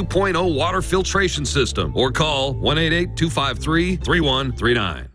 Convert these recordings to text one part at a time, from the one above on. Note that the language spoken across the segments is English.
2.0 water filtration system or call 1-888-253-3139.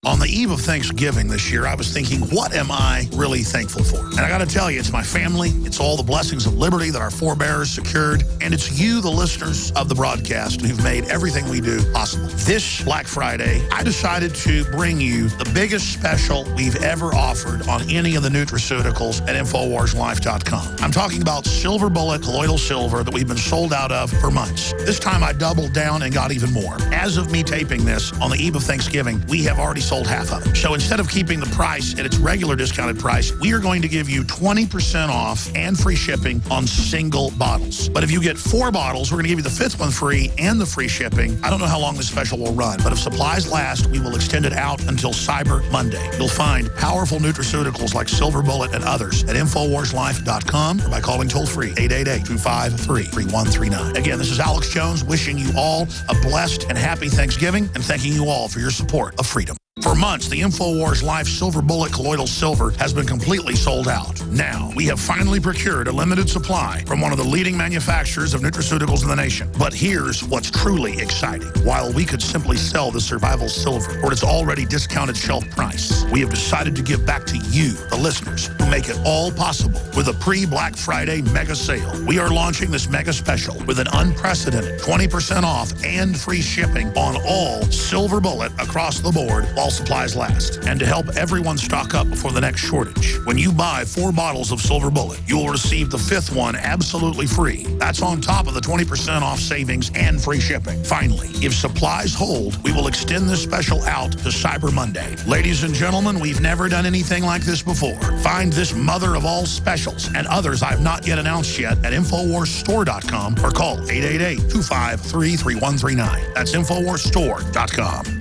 On the eve of Thanksgiving this year, I was thinking, what am I really thankful for? And I got to tell you, it's my family. It's all the blessings of liberty that our forebears secured. And it's you, the listeners of the broadcast, who've made everything we do possible. This Black Friday, I decided to bring you the biggest special we've ever offered on any of the nutraceuticals at InfoWarsLife.com. I'm talking about Silver Bullet Colloidal Silver that we've been sold out of for months. This time I doubled down and got even more. As of me taping this, on the eve of Thanksgiving, we have already sold half of it. So instead of keeping the price at its regular discounted price, we are going to give you 20% off and free shipping on single bottles. But if you get 4 bottles, we're going to give you the 5th one free and the free shipping. I don't know how long this special will run, but if supplies last, we will extend it out until Cyber Monday. You'll find powerful nutraceuticals like Silver Bullet and others at InfoWarsLife.com or by calling toll-free 888-253-3139. Again, this is Alex Jones wishing you all a blessed and happy Thanksgiving and thanking you all for your support of freedom. For months, the InfoWars Life Silver Bullet Colloidal Silver has been completely sold out. Now, we have finally procured a limited supply from one of the leading manufacturers of nutraceuticals in the nation. But here's what's truly exciting. While we could simply sell the Survival Silver for its already discounted shelf price, we have decided to give back to you, the listeners, who make it all possible with a pre-Black Friday mega sale. We are launching this mega special with an unprecedented 20% off and free shipping on all Silver Bullet across the board while supplies last, and to help everyone stock up before the next shortage. When you buy 4 bottles of Silver Bullet, you will receive the 5th one absolutely free. That's on top of the 20% off savings and free shipping. Finally, if supplies hold, we will extend this special out to Cyber Monday. Ladies and gentlemen, we've never done anything like this before. Find this mother of all specials and others I've not yet announced yet at InfoWarsStore.com or call 888-253-3139. That's InfoWarsStore.com.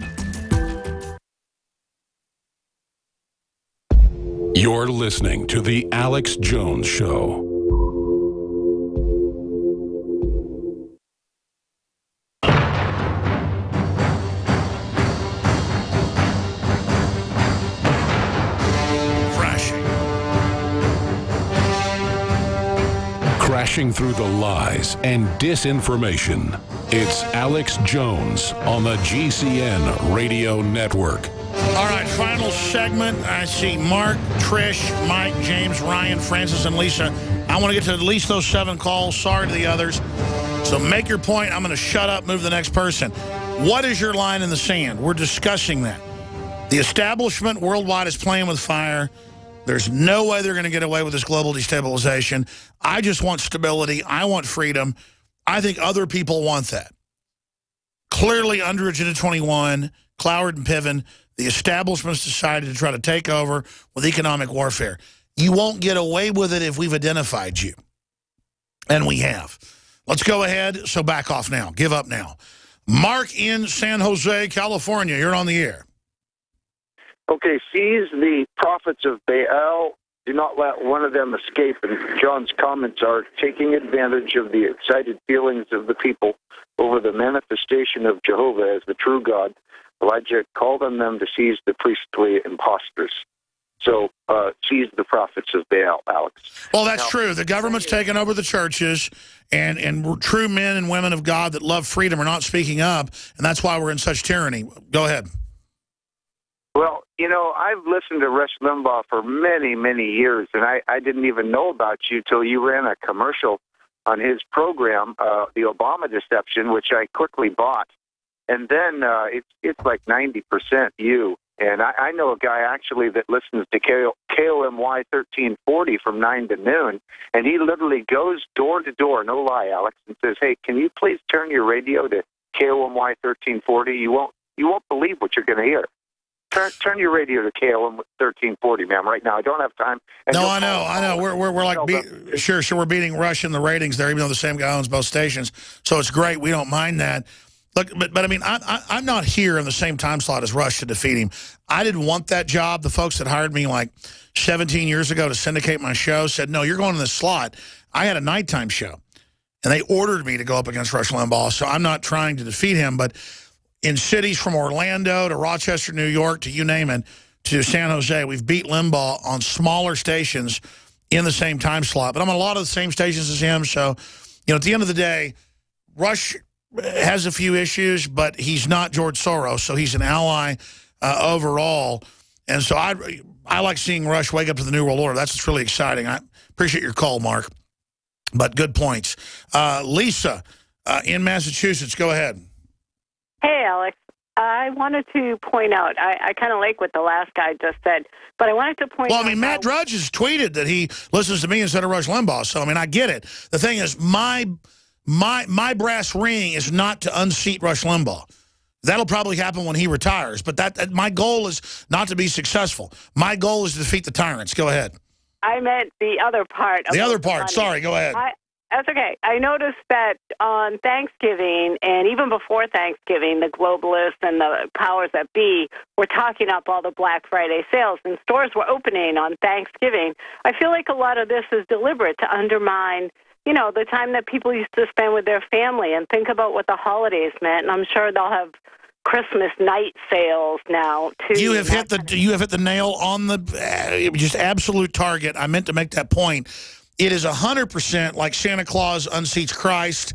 You're listening to The Alex Jones Show. Crashing through the lies and disinformation. It's Alex Jones on the GCN Radio Network. All right, final segment. I see Mark, Trish, Mike, James, Ryan, Francis, and Lisa. I want to get to at least those 7 calls. Sorry to the others. So make your point. I'm going to shut up, move to the next person. What is your line in the sand? We're discussing that. The establishment worldwide is playing with fire. There's no way they're going to get away with this global destabilization. I just want stability. I want freedom. I think other people want that. Clearly, under Agenda 21, Cloward and Piven, the establishment's decided to try to take over with economic warfare. You won't get away with it if we've identified you. And we have. Let's go ahead. So back off now. Give up now. Mark in San Jose, California. You're on the air. Okay, seize the prophets of Baal. Do not let one of them escape. And John's comments are taking advantage of the excited feelings of the people over the manifestation of Jehovah as the true God. Elijah called on them to seize the priestly imposters. So seize the prophets of Baal, Alex. Well, that's true. The government's taken over the churches, and true men and women of God that love freedom are not speaking up, and that's why we're in such tyranny. Go ahead. Well, you know, I've listened to Rush Limbaugh for many, many years, and I didn't even know about you till you ran a commercial on his program, The Obama Deception, which I quickly bought. And then it's like 90% you. And I know a guy actually that listens to KOMY 1340 from 9 to noon, and he literally goes door to door, no lie, Alex, and says, "Hey, can you please turn your radio to KOMY 1340? You won't believe what you're going to hear. Turn your radio to KOM 1340, ma'am, right now. I don't have time." And no, I know. We're like, sure, we're beating Rush in the ratings there, even though the same guy owns both stations. So it's great. We don't mind that. Look, but I mean, I'm not here in the same time slot as Rush to defeat him. I didn't want that job. The folks that hired me like 17 years ago to syndicate my show said, "No, you're going in this slot." I had a nighttime show, and they ordered me to go up against Rush Limbaugh. So I'm not trying to defeat him, but in cities from Orlando to Rochester, New York, to you name it, to San Jose, we've beat Limbaugh on smaller stations in the same time slot. But I'm on a lot of the same stations as him. So, you know, at the end of the day, Rush has a few issues, but he's not George Soros, so he's an ally overall. And so I like seeing Rush wake up to the New World Order. That's what's really exciting. I appreciate your call, Mark. But good points. Lisa in Massachusetts, go ahead. Hey, Alex. I wanted to point out, I kind of like what the last guy just said, but I wanted to point out... Well, I mean, Matt Drudge has tweeted that he listens to me instead of Rush Limbaugh, so, I mean, I get it. The thing is, my brass ring is not to unseat Rush Limbaugh. That'll probably happen when he retires, but my goal is not to be successful. My goal is to defeat the tyrants. Go ahead. I meant the other part. The other part. Sorry, go ahead. That's okay. I noticed that on Thanksgiving and even before Thanksgiving, the globalists and the powers that be were talking up all the Black Friday sales, and stores were opening on Thanksgiving. I feel like a lot of this is deliberate to undermine, you know, the time that people used to spend with their family and think about what the holidays meant. And I'm sure they'll have Christmas night sales now too. You have hit the nail on the just absolute target. I meant to make that point. It is 100% like Santa Claus unseats Christ,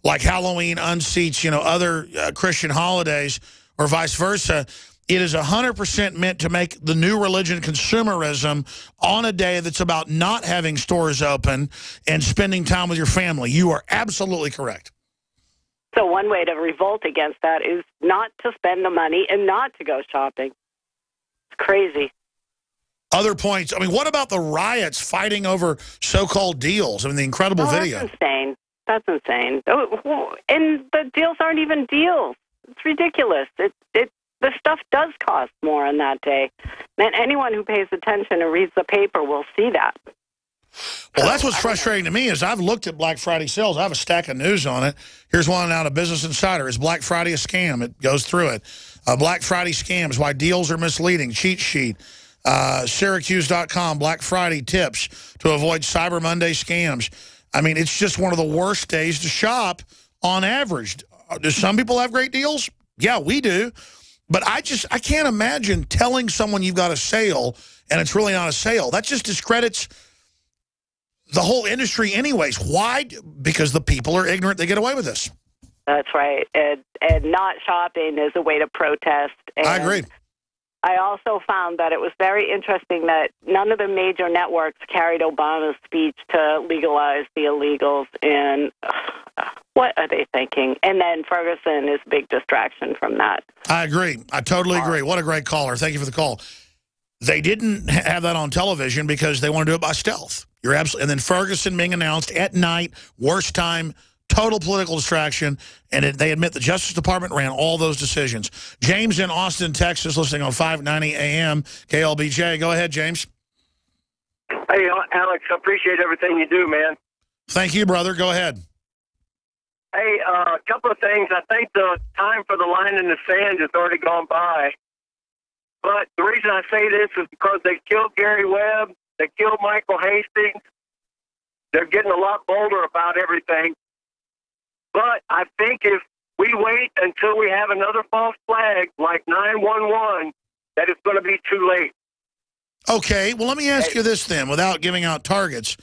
like Halloween unseats, you know, other Christian holidays, or vice versa. It is 100% meant to make the new religion consumerism on a day that's about not having stores open and spending time with your family. You are absolutely correct. So one way to revolt against that is not to spend the money and not to go shopping. It's crazy. Other points. I mean, what about the riots fighting over so-called deals? I mean, the incredible video. That's insane. That's insane. And the deals aren't even deals. It's ridiculous. The stuff does cost more on that day. And anyone who pays attention and reads the paper will see that. Well, that's what's frustrating to me is I've looked at Black Friday sales. I have a stack of news on it. Here's one out of Business Insider. Is Black Friday a scam? It goes through it. Black Friday scams, why deals are misleading, cheat sheet. Syracuse.com, Black Friday tips to avoid Cyber Monday scams. I mean, it's just one of the worst days to shop on average. Do some people have great deals? Yeah, we do. But I can't imagine telling someone you've got a sale and it's really not a sale. That just discredits the whole industry anyways. Why? Because the people are ignorant. They get away with this. That's right. And not shopping is a way to protest. And I agree. I also found that it was very interesting that none of the major networks carried Obama's speech to legalize the illegals. And what are they thinking? And then Ferguson is a big distraction from that. I agree. I totally agree. What a great caller. Thank you for the call. They didn't have that on television because they want to do it by stealth. You're absolutely. And then Ferguson being announced at night, worst time, total political distraction, and they admit the Justice Department ran all those decisions. James in Austin, Texas, listening on 590 AM KLBJ. Go ahead, James. Hey, Alex, I appreciate everything you do, man. Thank you, brother. Go ahead. Hey, a couple of things. I think the time for the line in the sand has already gone by. But the reason I say this is because they killed Gary Webb. They killed Michael Hastings. They're getting a lot bolder about everything. But I think if we wait until we have another false flag like 911, that it's going to be too late. Okay, well, let me ask you this then, without giving out targets.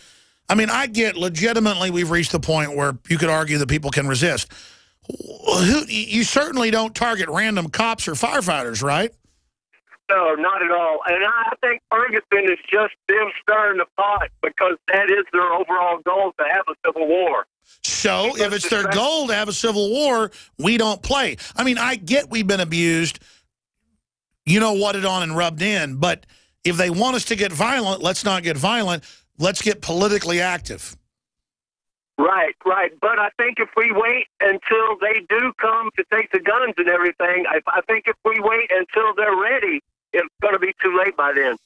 I mean, I get legitimately we've reached the point where you could argue that people can resist. You certainly don't target random cops or firefighters, right? No, not at all. And I think Ferguson is just them stirring the pot because that is their overall goal, to have a civil war. So if it's their goal to have a civil war, we don't play. I mean, I get we've been abused, you know, whatted on and rubbed in, but if they want us to get violent, let's not get violent. Let's get politically active. Right, right. But I think if we wait until they do come to take the guns and everything, I think if we wait until they're ready, it's going to be too late by then.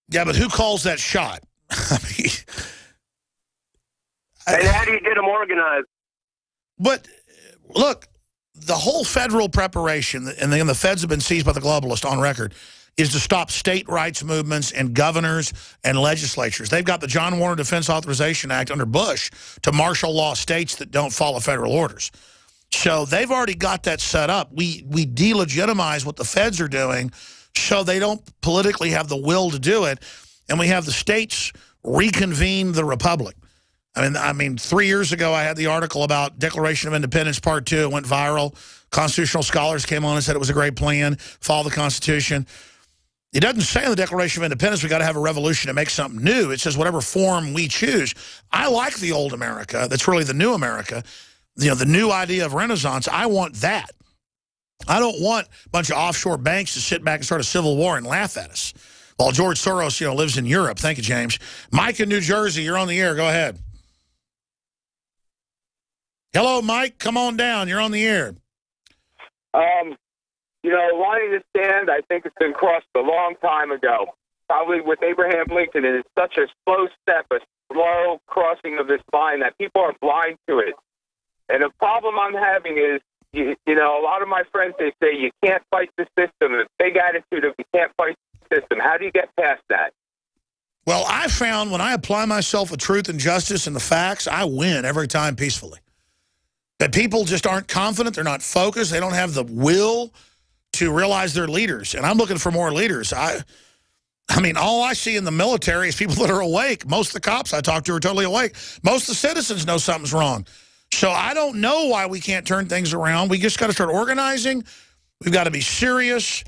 Yeah, but who calls that shot? I mean, and how do you get them organized? But look, the whole federal preparation, and the feds have been seized by the globalists on record, is to stop state rights movements and governors and legislatures. They've got the John Warner Defense Authorization Act under Bush to martial law states that don't follow federal orders. So they've already got that set up. We delegitimize what the feds are doing so they don't politically have the will to do it, and we have the states reconvene the republic. I mean, 3 years ago, I had the article about Declaration of Independence Part 2. It went viral. Constitutional scholars came on and said it was a great plan, follow the Constitution. It doesn't say in the Declaration of Independence we got to have a revolution to make something new. It says whatever form we choose. I like the old America. That's really the new America. You know, the new idea of Renaissance. I want that. I don't want a bunch of offshore banks to sit back and start a civil war and laugh at us while George Soros, you know, lives in Europe. Thank you, James. Mike in New Jersey, you're on the air. Go ahead. Hello, Mike. Come on down. You're on the air. You know, line in the sand, I think it's been crossed a long time ago, probably with Abraham Lincoln, and it's such a slow step, a slow crossing of this line that people are blind to it. And the problem I'm having is, you know, a lot of my friends, they say you can't fight the system, the big attitude of you can't fight the system. How do you get past that? Well, I found when I apply myself with truth and justice and the facts, I win every time peacefully. That people just aren't confident, they're not focused, they don't have the will to realize they're leaders. And I'm looking for more leaders. I mean, all I see in the military is people that are awake. Most of the cops I talk to are totally awake. Most of the citizens know something's wrong. So I don't know why we can't turn things around. We just got to start organizing. We've got to be serious.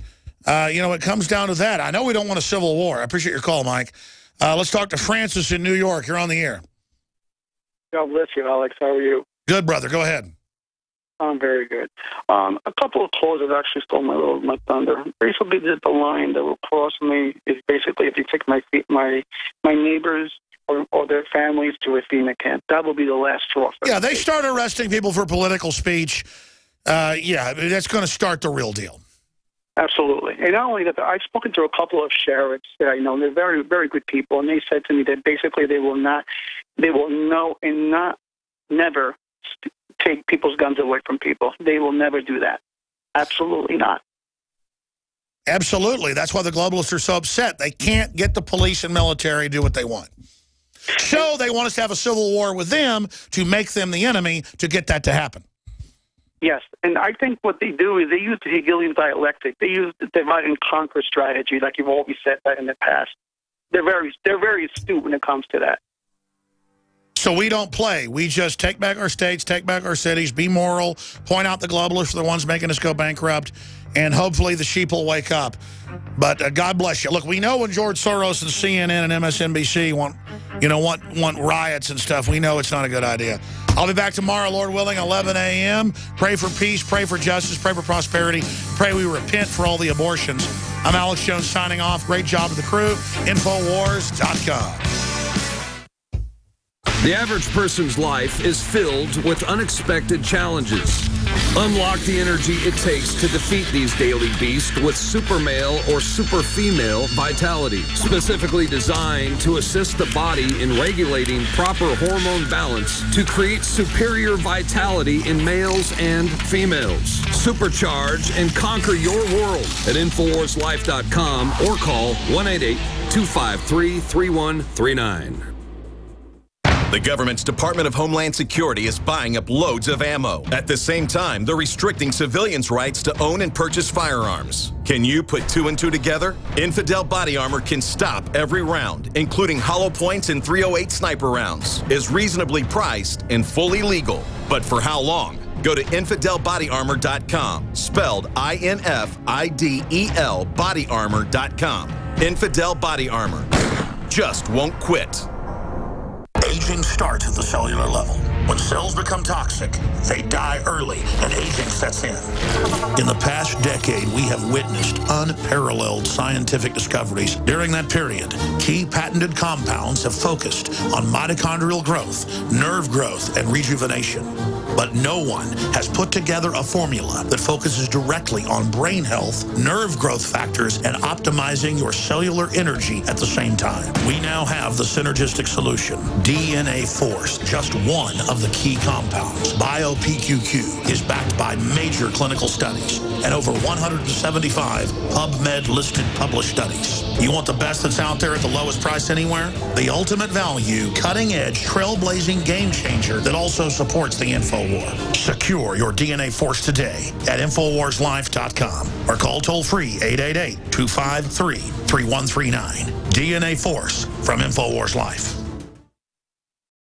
You know, it comes down to that. I know we don't want a civil war. I appreciate your call, Mike. Let's talk to Francis in New York. You're on the air. God bless you, Alex. How are you? Good, brother. Go ahead. I'm very good. A couple of calls have actually stole my thunder. Basically, the line that will cross me is basically if you take my neighbors or their families to a FEMA camp. That will be the last straw. Yeah, they start arresting people for political speech. Yeah, that's going to start the real deal. Absolutely. And not only that, I've spoken to a couple of sheriffs that I know. They're very, very good people, and they said to me that basically they will never take people's guns away from people. They will never do that. Absolutely not. Absolutely. That's why the globalists are so upset. They can't get the police and military to do what they want. So they want us to have a civil war with them to make them the enemy to get that to happen. Yes, and I think what they do is they use the Hegelian dialectic. They use the divide and conquer strategy, like you've always said that in the past. They're very astute when it comes to that. So we don't play. We just take back our states, take back our cities, be moral, point out the globalists are the ones making us go bankrupt, and hopefully the sheep will wake up. But God bless you. Look, we know when George Soros and CNN and MSNBC want riots and stuff, we know it's not a good idea. I'll be back tomorrow, Lord willing, 11 a.m. Pray for peace, pray for justice, pray for prosperity, pray we repent for all the abortions. I'm Alex Jones signing off. Great job to the crew. Infowars.com. The average person's life is filled with unexpected challenges. Unlock the energy it takes to defeat these daily beasts with super male or super female vitality, specifically designed to assist the body in regulating proper hormone balance to create superior vitality in males and females. Supercharge and conquer your world at InfoWarsLife.com or call 1-888-253-3139. The government's Department of Homeland Security is buying up loads of ammo. At the same time, they're restricting civilians' rights to own and purchase firearms. Can you put two and two together? Infidel Body Armor can stop every round, including hollow points and .308 sniper rounds, is reasonably priced and fully legal. But for how long? Go to InfidelBodyArmor.com, spelled INFIDEL bodyarmor.com. Infidel Body Armor. Just won't quit. Aging starts at the cellular level. When cells become toxic, they die early and aging sets in. In the past decade, we have witnessed unparalleled scientific discoveries. During that period, key patented compounds have focused on mitochondrial growth, nerve growth, and rejuvenation. But no one has put together a formula that focuses directly on brain health, nerve growth factors, and optimizing your cellular energy at the same time. We now have the synergistic solution, DNA Force, just one of the key compounds. BioPQQ is backed by major clinical studies and over 175 PubMed-listed published studies. You want the best that's out there at the lowest price anywhere? The ultimate value, cutting-edge, trailblazing game changer that also supports the InfoWar. Secure your DNA Force today at InfoWarsLife.com or call toll-free 888-253-3139. DNA Force from InfoWars Life.